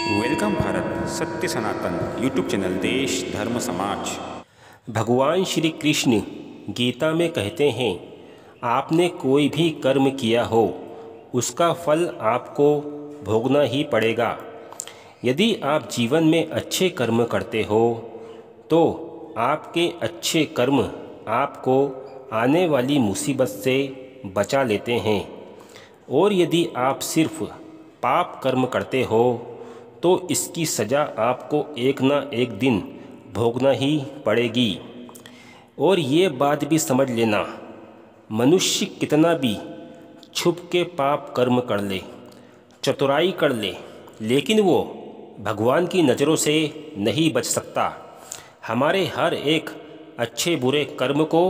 Welcome Bharat सत्य सनातन YouTube channel देश धर्म समाज। भगवान श्री कृष्ण गीता में कहते हैं, आपने कोई भी कर्म किया हो उसका फल आपको भोगना ही पड़ेगा। यदि आप जीवन में अच्छे कर्म करते हो तो आपके अच्छे कर्म आपको आने वाली मुसीबत से बचा लेते हैं, और यदि आप सिर्फ पाप कर्म करते हो तो इसकी सज़ा आपको एक ना एक दिन भोगना ही पड़ेगी। और ये बात भी समझ लेना, मनुष्य कितना भी छुप के पाप कर्म कर ले, चतुराई कर ले, लेकिन वो भगवान की नज़रों से नहीं बच सकता। हमारे हर एक अच्छे बुरे कर्म को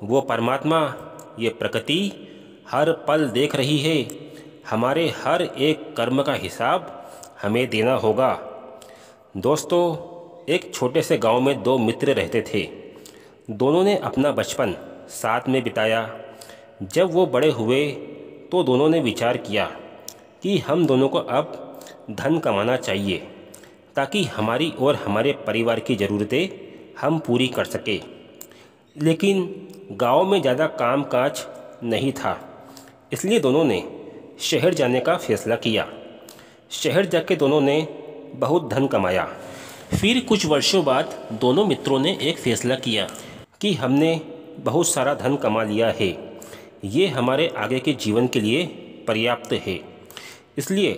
वो परमात्मा, ये प्रकृति हर पल देख रही है। हमारे हर एक कर्म का हिसाब हमें देना होगा। दोस्तों, एक छोटे से गांव में दो मित्र रहते थे। दोनों ने अपना बचपन साथ में बिताया। जब वो बड़े हुए तो दोनों ने विचार किया कि हम दोनों को अब धन कमाना चाहिए ताकि हमारी और हमारे परिवार की ज़रूरतें हम पूरी कर सके। लेकिन गांव में ज़्यादा काम काज नहीं था, इसलिए दोनों ने शहर जाने का फैसला किया। शहर जाके दोनों ने बहुत धन कमाया। फिर कुछ वर्षों बाद दोनों मित्रों ने एक फ़ैसला किया कि हमने बहुत सारा धन कमा लिया है, ये हमारे आगे के जीवन के लिए पर्याप्त है, इसलिए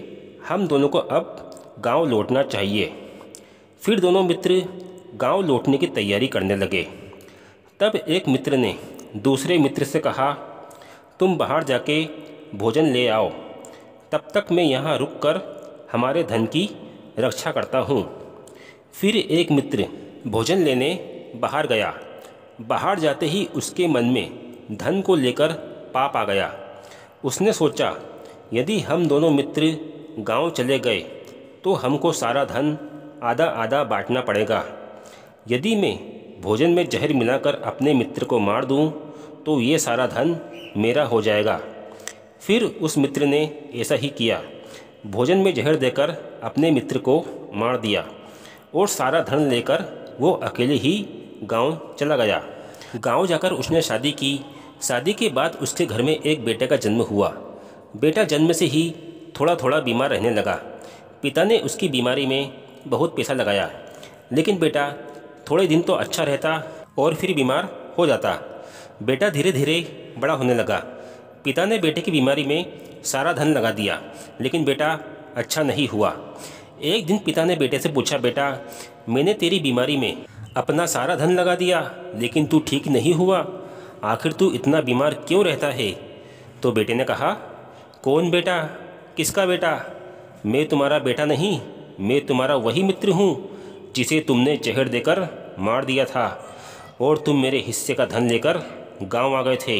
हम दोनों को अब गांव लौटना चाहिए। फिर दोनों मित्र गांव लौटने की तैयारी करने लगे। तब एक मित्र ने दूसरे मित्र से कहा, तुम बाहर जाके भोजन ले आओ, तब तक मैं यहाँ रुककर हमारे धन की रक्षा करता हूँ। फिर एक मित्र भोजन लेने बाहर गया। बाहर जाते ही उसके मन में धन को लेकर पाप आ गया। उसने सोचा, यदि हम दोनों मित्र गांव चले गए तो हमको सारा धन आधा आधा बांटना पड़ेगा। यदि मैं भोजन में जहर मिलाकर अपने मित्र को मार दूं तो ये सारा धन मेरा हो जाएगा। फिर उस मित्र ने ऐसा ही किया, भोजन में जहर देकर अपने मित्र को मार दिया और सारा धन लेकर वो अकेले ही गांव चला गया। गांव जाकर उसने शादी की। शादी के बाद उसके घर में एक बेटे का जन्म हुआ। बेटा जन्म से ही थोड़ा थोड़ा बीमार रहने लगा। पिता ने उसकी बीमारी में बहुत पैसा लगाया, लेकिन बेटा थोड़े दिन तो अच्छा रहता और फिर बीमार हो जाता। बेटा धीरे धीरे बड़ा होने लगा। पिता ने बेटे की बीमारी में सारा धन लगा दिया, लेकिन बेटा अच्छा नहीं हुआ। एक दिन पिता ने बेटे से पूछा, बेटा मैंने तेरी बीमारी में अपना सारा धन लगा दिया, लेकिन तू ठीक नहीं हुआ, आखिर तू इतना बीमार क्यों रहता है? तो बेटे ने कहा, कौन बेटा? किसका बेटा? मैं तुम्हारा बेटा नहीं, मैं तुम्हारा वही मित्र हूँ जिसे तुमने जहर देकर मार दिया था और तुम मेरे हिस्से का धन लेकर गाँव आ गए थे।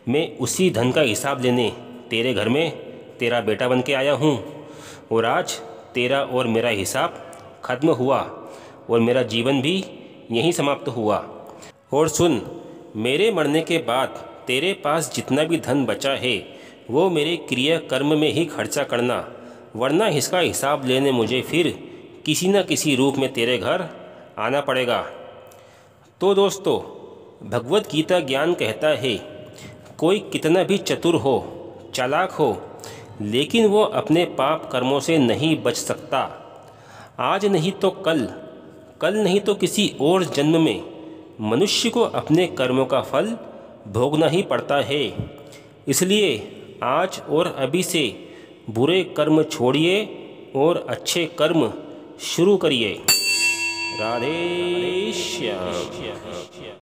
मैं उसी धन का हिसाब लेने तेरे घर में तेरा बेटा बन के आया हूँ, और आज तेरा और मेरा हिसाब खत्म हुआ और मेरा जीवन भी यहीं समाप्त हुआ। और सुन, मेरे मरने के बाद तेरे पास जितना भी धन बचा है वो मेरे क्रिया कर्म में ही खर्चा करना, वरना इसका हिसाब लेने मुझे फिर किसी न किसी रूप में तेरे घर आना पड़ेगा। तो दोस्तों, भगवत गीता ज्ञान कहता है, कोई कितना भी चतुर हो, चालाक हो, लेकिन वो अपने पाप कर्मों से नहीं बच सकता। आज नहीं तो कल, कल नहीं तो किसी और जन्म में मनुष्य को अपने कर्मों का फल भोगना ही पड़ता है। इसलिए आज और अभी से बुरे कर्म छोड़िए और अच्छे कर्म शुरू करिए। राधे श्याम।